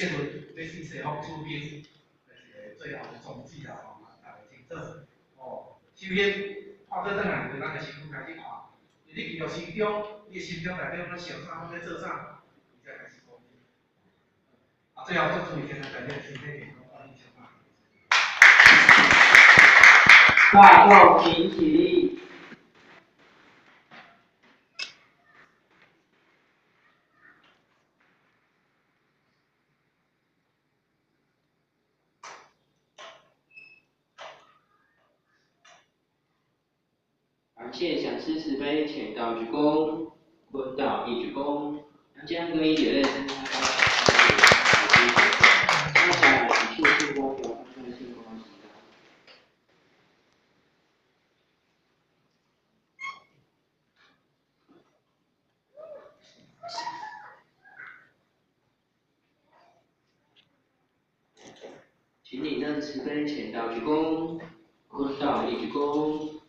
结论要是西方出兵，就是最后的宗旨啦吼，大家清楚哦。首先，画做转来就咱个身躯开始看，你遇到心中，你的心中内底要想啥，要做啥，你才开始讲。啊，最后做注意健康，大家身体健康，欢迎小马。大众请起立。感谢讲师慈悲，浅道鞠躬，坤道一鞠躬，将各一点类参加高大家一切性光表放在性光时代。请你认慈悲，浅道鞠躬，坤道一鞠躬。